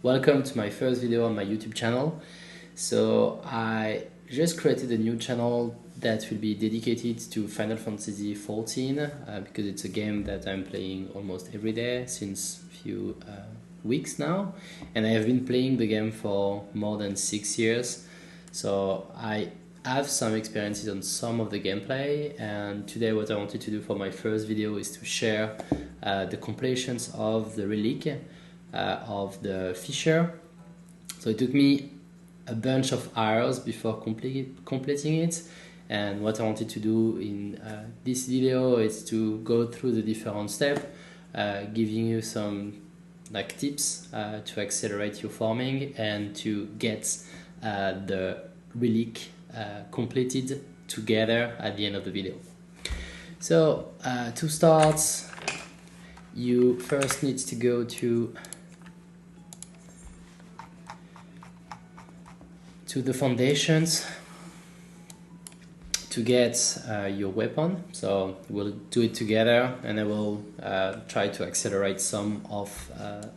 Welcome to my first video on my YouTube channel. So I just created a new channel that will be dedicated to Final Fantasy XIV because it's a game that I'm playing almost every day since a few weeks now, and I have been playing the game for more than 6 years. So I have some experiences on some of the gameplay, and today what I wanted to do for my first video is to share the completions of the Relic of the Fisher. So it took me a bunch of hours before completing it, and what I wanted to do in this video is to go through the different steps, giving you some tips to accelerate your farming and to get the Relic completed together at the end of the video. So to start, you first need to go to the foundations to get your weapon. So we'll do it together, and I will try to accelerate some of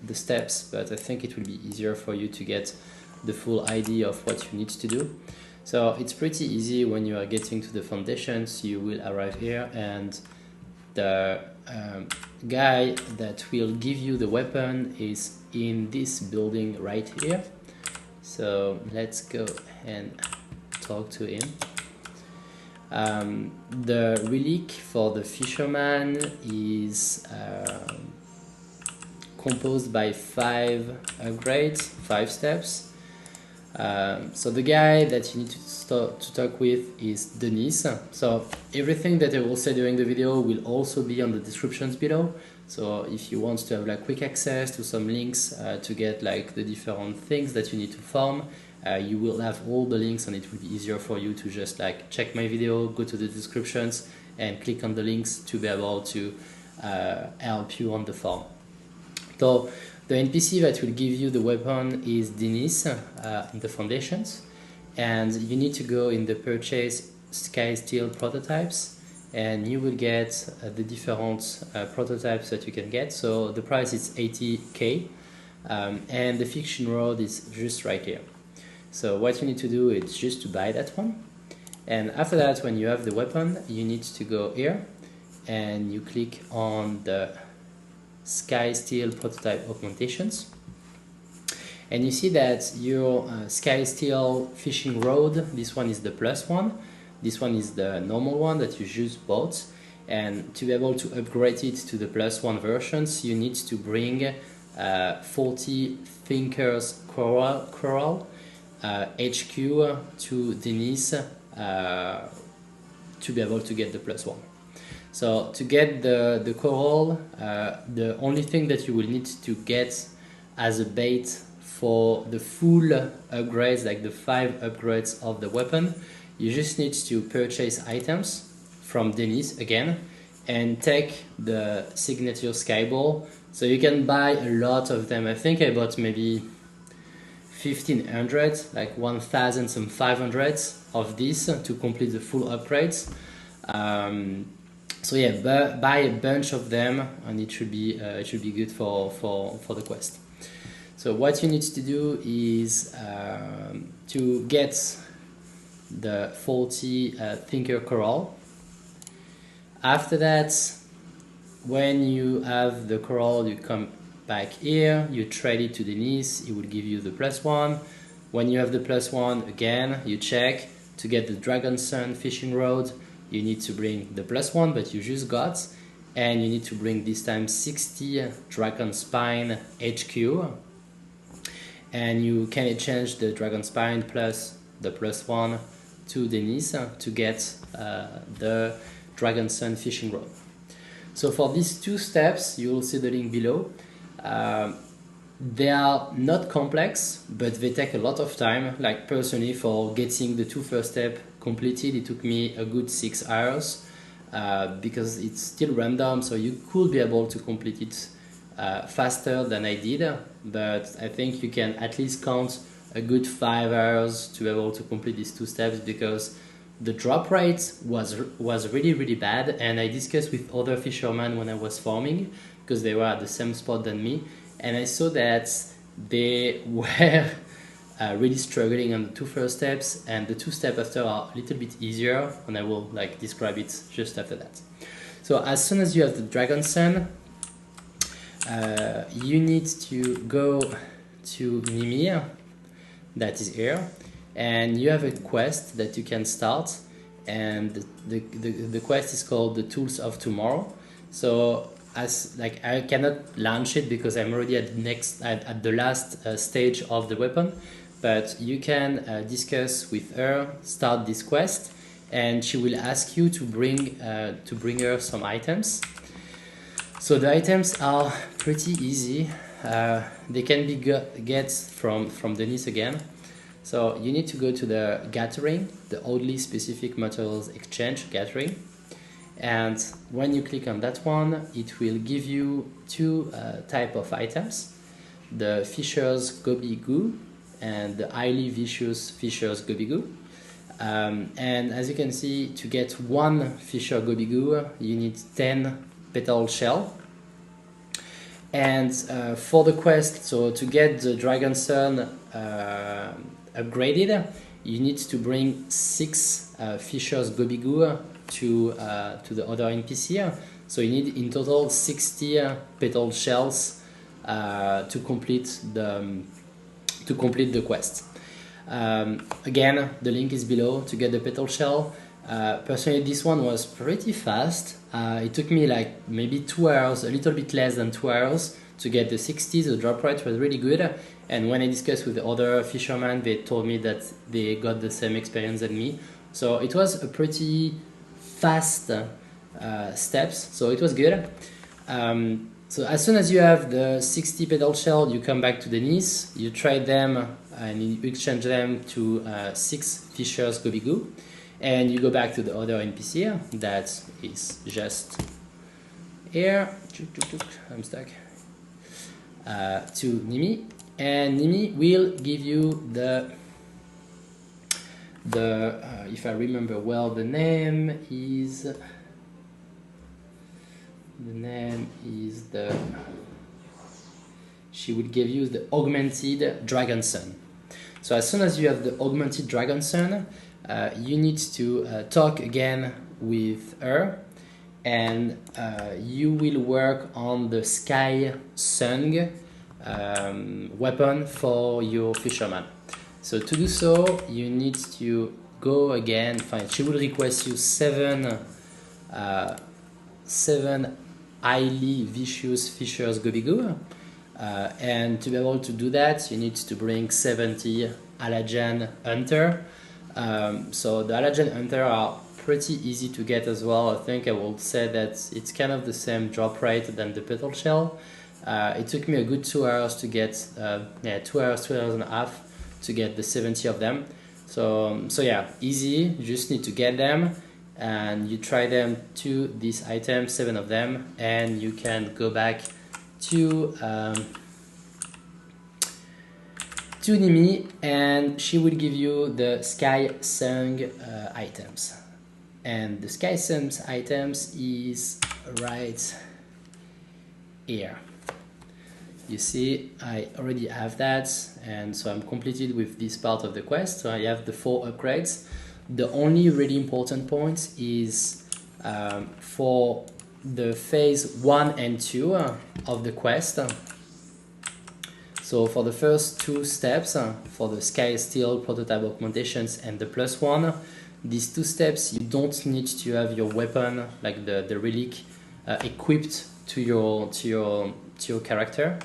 the steps, but I think it will be easier for you to get the full idea of what you need to do. So it's pretty easy. When you are getting to the foundations, you will arrive here, and the guy that will give you the weapon is in this building right here. So let's go and talk to him. The relic for the fisherman is composed by 5 upgrades, 5 steps. So the guy that you need to talk with is Denise. So everything that I will say during the video will also be on the descriptions below. So if you want to have quick access to some links to get the different things that you need to farm, you will have all the links, and it will be easier for you to just check my video, go to the descriptions and click on the links to be able to help you on the farm. So the NPC that will give you the weapon is Denise in the foundations, and you need to go in the purchase Skysteel prototypes, and you will get the different prototypes that you can get. So the price is 80k, and the fiction road is just right here. So what you need to do is just to buy that one, and after that, when you have the weapon, you need to go here and you click on the Skysteel prototype augmentations, and you see that your Skysteel fishing rod, this one is the plus one, this one is the normal one that you just bought, and to be able to upgrade it to the plus one versions, you need to bring 40 Thinker's Coral HQ to Denise to be able to get the plus one. So to get the coral, the only thing that you will need to get as a bait for the full upgrades, like the 5 upgrades of the weapon, you just need to purchase items from Denise again and take the signature skyball. So you can buy a lot of them. I think I bought maybe 1500, 1000 some 500s of this to complete the full upgrades. So yeah, buy a bunch of them, and it should be good for the quest. So what you need to do is to get the 40 Thinker Coral. After that, when you have the coral, you come back here, you trade it to Denise, it will give you the plus one. When you have the plus one, again, you check to get the Dragon Sun fishing rod. You need to bring the plus one, but you just got, and you need to bring this time 60 Dragon Spine HQ, and you can exchange the Dragon Spine plus the plus one to Denise to get the Dragon Sun fishing rod. So for these 2 steps, you will see the link below. They are not complex, but they take a lot of time. Personally, for getting the 2 first steps completed, it took me a good 6 hours because it's still random, so you could be able to complete it faster than I did, but I think you can at least count a good 5 hours to be able to complete these 2 steps, because the drop rate was really bad, and I discussed with other fishermen when I was farming, because they were at the same spot than me, and I saw that they were really struggling on the two first steps, and the two steps after are a little bit easier, and I will like describe it just after that. So as soon as you have the Dragon Sun, you need to go to Mimir, that is here, and you have a quest that you can start, and the quest is called the Tools of Tomorrow. So as like I cannot launch it because I'm already at the last stage of the weapon, but you can discuss with her, start this quest, and she will ask you to bring her some items. So the items are pretty easy. They can be get from Denise again. So you need to go to the gathering, the oddly specific materials exchange gathering, and when you click on that one, it will give you two type of items: the Fisher's Gobi Goo and the highly vicious Fisher's Gobi Goo. And as you can see, to get one Fisher Gobi Goo, you need 10 petal shell. And for the quest, so to get the Dragon Sun upgraded, you need to bring 6 Fisher's Gobi Goo to the other NPC. So you need in total 60 petal shells to complete the quest. Again, the link is below to get the petal shell. Personally, this one was pretty fast. It took me like maybe 2 hours, a little bit less than 2 hours to get the 60. The drop rate was really good, and when I discussed with the other fishermen, they told me that they got the same experience than me. So it was a pretty fast steps, so it was good. So as soon as you have the 60 petal shell, you come back to Denise, you trade them and you exchange them to 6 Fisher's Gobi Goo, and you go back to the other NPC that is just here. I'm stuck. To Nimi, and Nimi will give you the if I remember well, the name is she would give you the augmented Dragon Sun. So as soon as you have the augmented Dragon Sun, you need to talk again with her, and you will work on the Sky Sung weapon for your fisherman. So to do so, you need to go again, she will request you 7 highly vicious Fisher's Gobi Goo, and to be able to do that, you need to bring 70 Allergen Hunter. So the Allergen Hunter are pretty easy to get as well. I think I will say that it's kind of the same drop rate than the petal shell. It took me a good 2 hours to get 2 hours and a half to get the 70 of them. So yeah, easy. You just need to get them, and you try them to these items, 7 of them, and you can go back to Nimi, and she will give you the Sky Sung items. And the Sky Sung items is right here. You see, I already have that, and so I'm completed with this part of the quest. So I have the 4 upgrades. The only really important point is for the phase 1 and 2 of the quest. So for the first 2 steps, for the Skysteel prototype augmentations and the +1, these 2 steps, you don't need to have your weapon, like the relic, equipped to your character.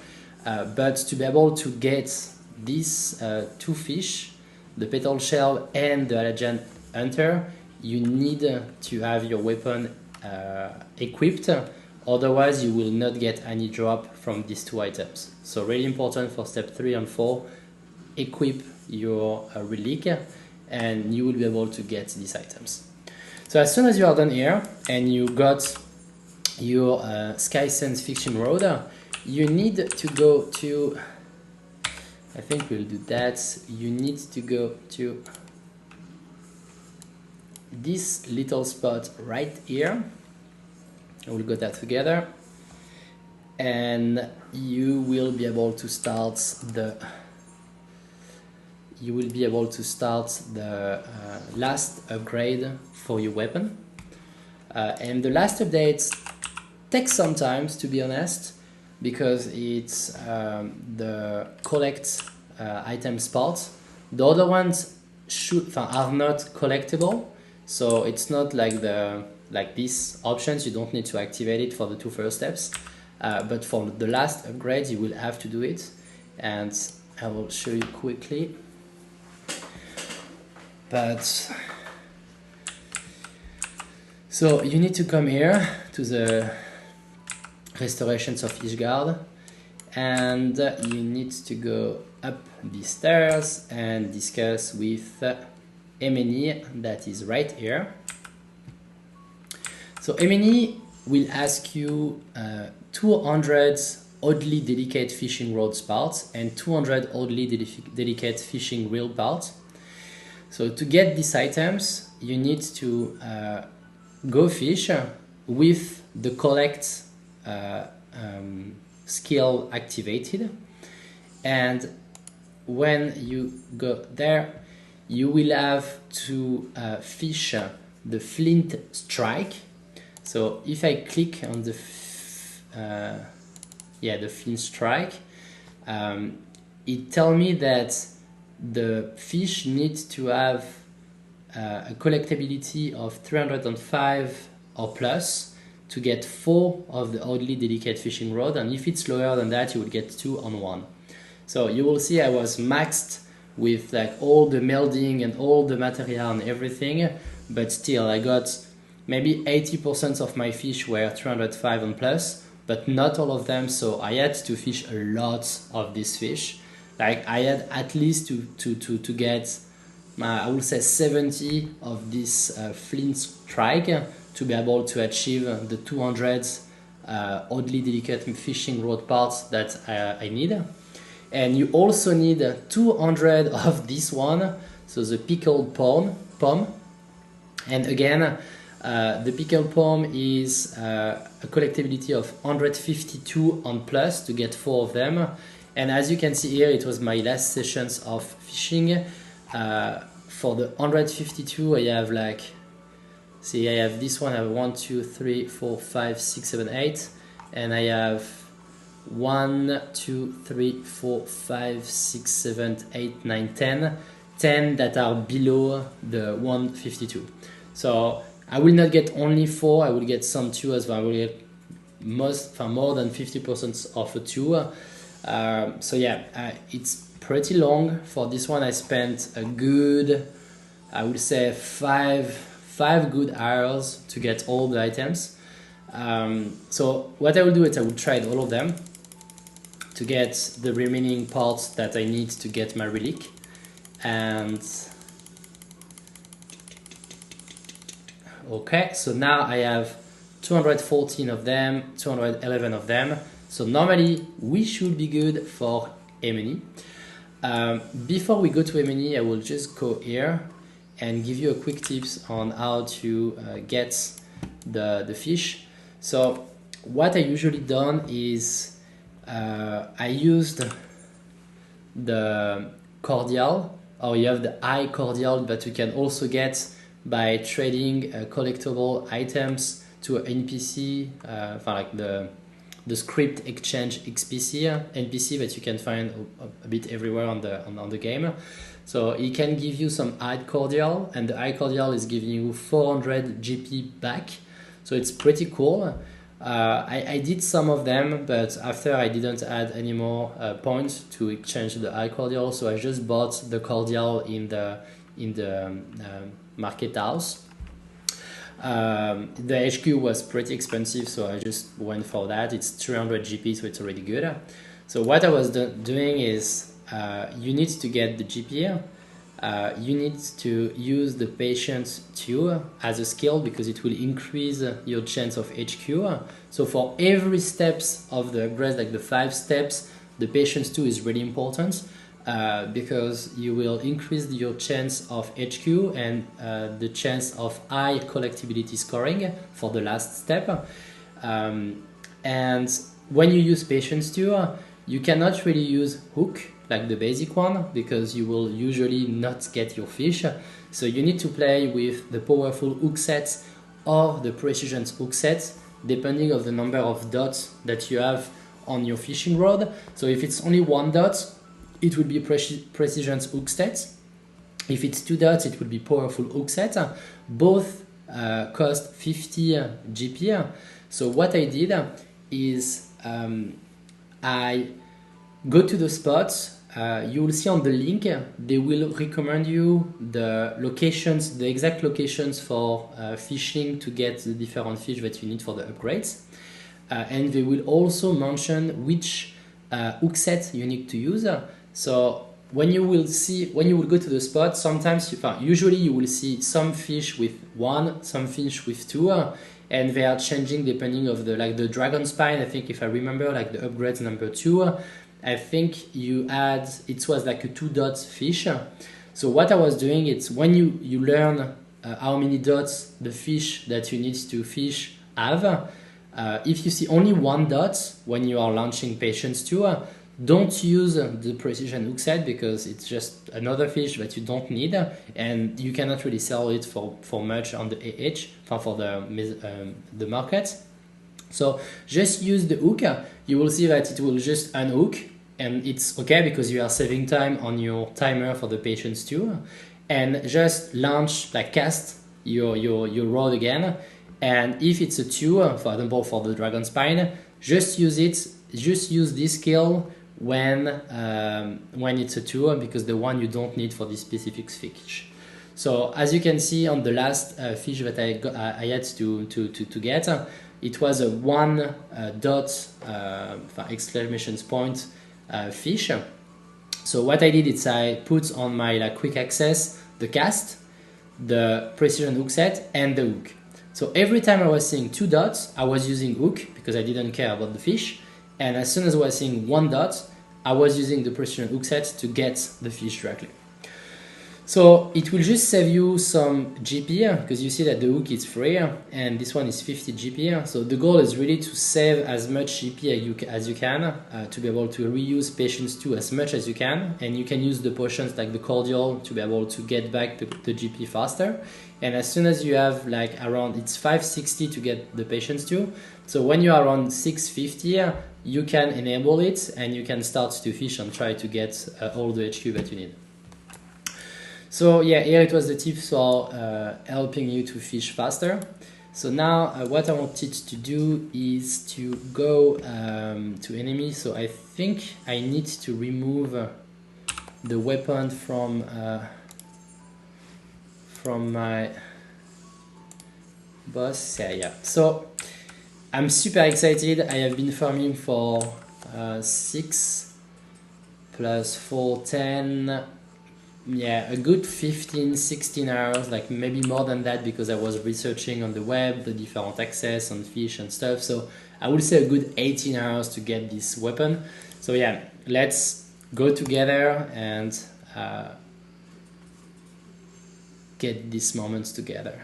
But to be able to get these 2 fish, the petal shell and the Allergen Hunter, you need to have your weapon equipped. Otherwise, you will not get any drop from these 2 items. So really important for step 3 and 4, equip your relic, and you will be able to get these items. So as soon as you are done here and you got your Sky Sun's Fiction Road, you need to go to, I think we'll do that, you need to go to this little spot right here. We'll go that together. and you will be able to start the last upgrade for your weapon. And the last update takes some time, to be honest, because it's the collect items part. The other ones are not collectible, so it's not like these options. You don't need to activate it for the 2 first steps, but for the last upgrade you will have to do it, and I will show you quickly. But so you need to come here to the restorations of Ishgard, and you need to go up these stairs and discuss with Emeny, that is right here. So Emeny will ask you 200 oddly delicate fishing rods parts and 200 oddly delicate fishing reel parts. So to get these items, you need to go fish with the collect skill activated, and when you go there you will have to fish the flint strike. So if I click on the flint strike, it tells me that the fish needs to have a collectability of 305 or plus to get 4 of the oddly delicate fishing rod, and if it's lower than that you will get 2 on 1. So you will see I was maxed with like all the melding and all the material and everything, but still I got maybe 80% of my fish were 305 and plus, but not all of them, so I had to fish a lot of these fish. Like I had at least to get I would say 70 of this flint strike to be able to achieve the 200 oddly delicate fishing rod parts that I need. And you also need 200 of this one, so the pickled palm. And again, the pickled palm is a collectability of 152 on plus to get 4 of them. And as you can see here, it was my last sessions of fishing. For the 152, I have like, see, I have this one, I have 1, 2, 3, 4, 5, 6, 7, 8, and I have 1, 2, 3, 4, 5, 6, 7, 8, 9, 10 that are below the 152. So I will not get only 4, I will get some 2 as well. I will get more than 50% of a 2. So yeah, it's pretty long. For this one I spent a good, I would say 5 good hours to get all the items. So what I will do is I will trade all of them to get the remaining parts that I need to get my relic. And okay, so now I have 214 of them, 211 of them. So normally we should be good for Emeny. Before we go to Emeny, I will just go here and give you a quick tips on how to get the fish. So what I usually done is I used the cordial, or you have the eye cordial, but you can also get by trading collectible items to an NPC, like the script exchange NPC that you can find a bit everywhere on the game. So it can give you some eye cordial, and the eye cordial is giving you 400 GP back. So it's pretty cool. I did some of them, but after I didn't add any more points to exchange the eye cordial, so I just bought the cordial in the market house. The HQ was pretty expensive, so I just went for that. It's 300 GP, so it's already good. So what I was doing is you need to get the GP. You need to use the Patience 2 as a skill because it will increase your chance of HQ. So for every steps of the upgrade, like the 5 steps, the Patience 2 is really important because you will increase your chance of HQ and the chance of high collectibility scoring for the last step. And when you use Patience 2, you cannot really use hook like the basic one because you will usually not get your fish. So you need to play with the powerful hook sets or the precision hook sets depending on the number of dots that you have on your fishing rod. So if it's only 1 dot, it will be precision hook set. If it's 2 dots, it will be powerful hook set. Both cost 50 GP. So what I did is I go to the spots. You will see on the link, they will recommend you the locations, the exact locations for fishing to get the different fish that you need for the upgrades. And they will also mention which hook set you need to use. So when you will go to the spot, sometimes, usually you will see some fish with 1, some fish with 2, and they are changing depending of the dragon spine. I think if I remember, like the upgrades number 2, I think it was like a 2 dots fish. So what I was doing, it's when you learn how many dots the fish that you need to fish have, if you see only 1 dot when you are launching Patience 2, don't use the precision hook set because it's just another fish that you don't need and you cannot really sell it for much on the AH, for the market. So just use the hook. You will see that it will just unhook and it's okay because you are saving time on your timer for the Patience 2, and just launch, like cast your rod again. And if it's a 2, for example for the dragon spine, just use this skill when it's a 2 because the one you don't need for this specific fish. So as you can see on the last fish that I had to get, it was a 1 dot exclamation point fish. So what I did is I put on my quick access the cast, the precision hook set, and the hook. So every time I was seeing 2 dots, I was using hook because I didn't care about the fish. And as soon as I was seeing 1 dot, I was using the precision hook set to get the fish directly. So it will just save you some GP because you see that the hook is free and this one is 50 GP. So the goal is really to save as much GP as you can to be able to reuse Patience 2 as much as you can. And you can use the potions like the cordial to be able to get back the GP faster. And as soon as you have like around, it's 560 to get the Patience 2. So when you are around 650, you can enable it and you can start to fish and try to get all the HQ that you need. So yeah, here it was the tips for helping you to fish faster. So now what I wanted to do is to go to enemy. So I think I need to remove the weapon from my boss. Yeah. So I'm super excited. I have been farming for 6 plus 4, 10. Yeah, a good 15, 16 hours, like maybe more than that because I was researching on the web, the different access on fish and stuff. So I would say a good 18 hours to get this weapon. So yeah, let's go together and get these moments together.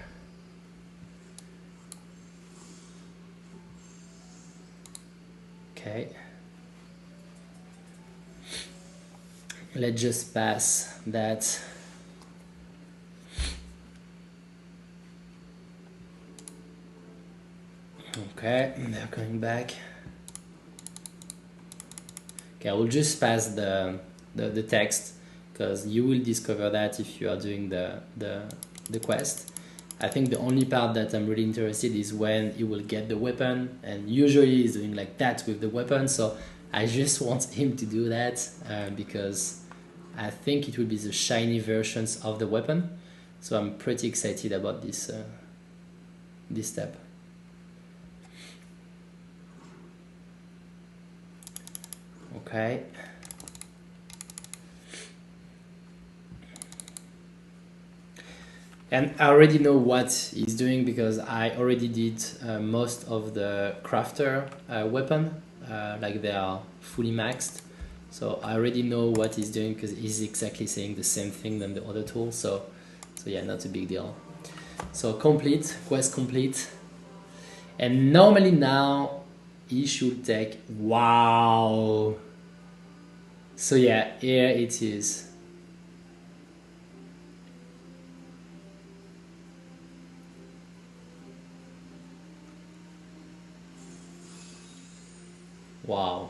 Okay. Let's just pass that. Okay, they're coming back. Okay, I will just pass the text because you will discover that if you are doing the quest. I think the only part that I'm really interested is when you will get the weapon, and usually he's doing like that with the weapon, so I just want him to do that because I think it will be the shiny versions of the weapon. So I'm pretty excited about this step. Okay. And I already know what he's doing because I already did most of the crafter weapon, like they are fully maxed. So I already know what he's doing because he's exactly saying the same thing than the other tool. So yeah, not a big deal. So complete, quest complete. And normally now he should take, wow. So yeah, here it is. Wow.